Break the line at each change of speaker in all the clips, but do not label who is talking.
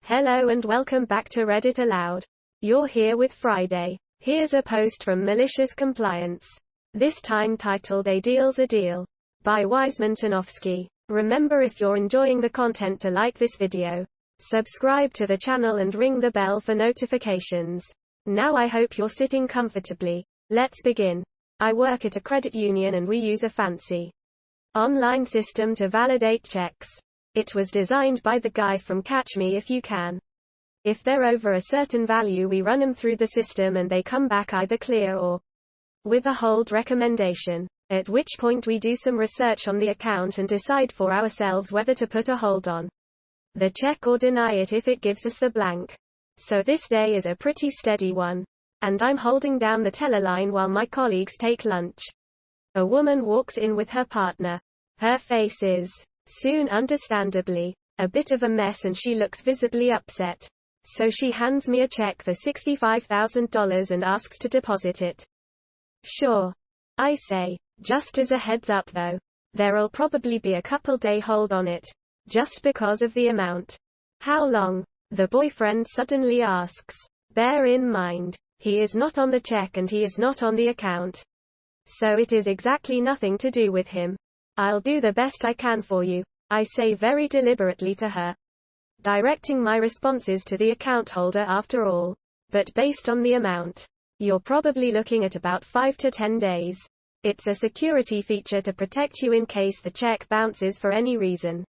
Hello and welcome back to Reddit Aloud. You're here with Friday. Here's a post from MaliciousCompliance. This time titled A Deal's a Deal by wisemantonofski. Remember, if you're enjoying the content, to like this video, subscribe to the channel and ring the bell for notifications. Now I hope you're sitting comfortably. Let's begin. I work at a credit union and we use a fancy online system to validate checks. It was designed by the guy from Catch Me If You Can. If they're over a certain value, we run them through the system and they come back either clear or with a hold recommendation, at which point we do some research on the account and decide for ourselves whether to put a hold on the check or deny it if it gives us the blank. So this day is a pretty steady one, and I'm holding down the teller line while my colleagues take lunch. A woman walks in with her partner. Her face is soon, understandably, a bit of a mess and she looks visibly upset. So she hands me a check for $65,000 and asks to deposit it. Sure, I say. Just as a heads up though, there'll probably be a couple-day hold on it, just because of the amount. How long? The boyfriend suddenly asks. Bear in mind, he is not on the check and he is not on the account. So it is exactly nothing to do with him. I'll do the best I can for you, I say very deliberately to her, directing my responses to the account holder after all. But based on the amount, you're probably looking at about 5 to 10 days. It's a security feature to protect you in case the check bounces for any reason.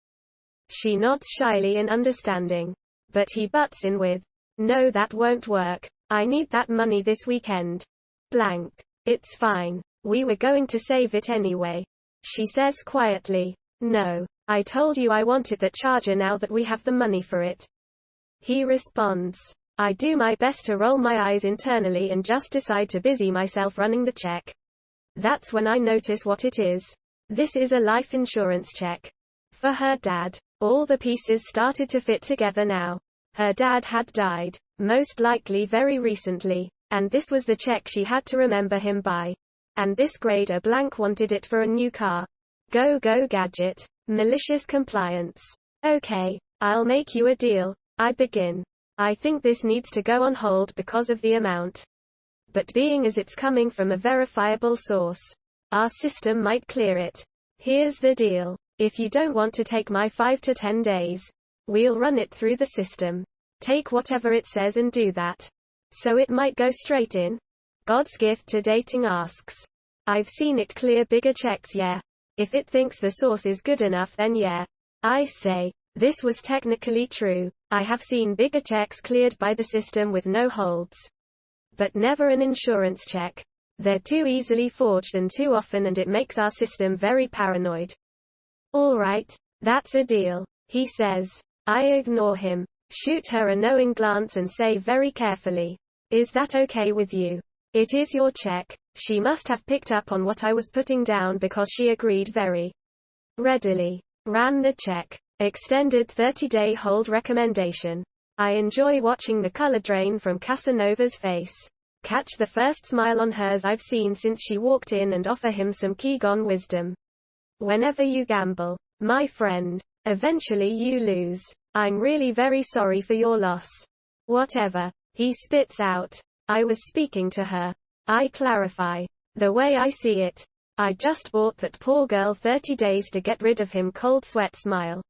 She nods shyly in understanding, but he butts in with, no, that won't work. I need that money this weekend. Blank. It's fine. We were going to save it anyway. She says quietly, no, I told you I wanted that charger now that we have the money for it. He responds, I do my best to roll my eyes internally and just decide to busy myself running the check. That's when I notice what it is. This is a life insurance check for her dad. All the pieces started to fit together now. Her dad had died, most likely very recently, and this was the check she had to remember him by. And this grade A blank wanted it for a new car. Go gadget. Malicious compliance. Okay, I'll make you a deal. I begin. I think this needs to go on hold because of the amount. But being as it's coming from a verifiable source, our system might clear it. Here's the deal. If you don't want to take my 5 to 10 days, we'll run it through the system. Take whatever it says and do that. So it might go straight in. God's gift to dating asks. I've seen it clear bigger checks, yeah. If it thinks the source is good enough, then yeah. I say, this was technically true. I have seen bigger checks cleared by the system with no holds. But never an insurance check. They're too easily forged and too often, and it makes our system very paranoid. Alright, that's a deal, he says. I ignore him, shoot her a knowing glance and say very carefully, is that okay with you? It is your check. She must have picked up on what I was putting down because she agreed very readily. Ran the check. Extended 30-day hold recommendation. I enjoy watching the color drain from Casanova's face. Catch the first smile on hers I've seen since she walked in and offer him some Kegon wisdom. Whenever you gamble, my friend, eventually you lose. I'm really very sorry for your loss. Whatever. He spits out. I was speaking to her. I clarify. The way I see it, I just bought that poor girl 30 days to get rid of him. Cold sweat smile.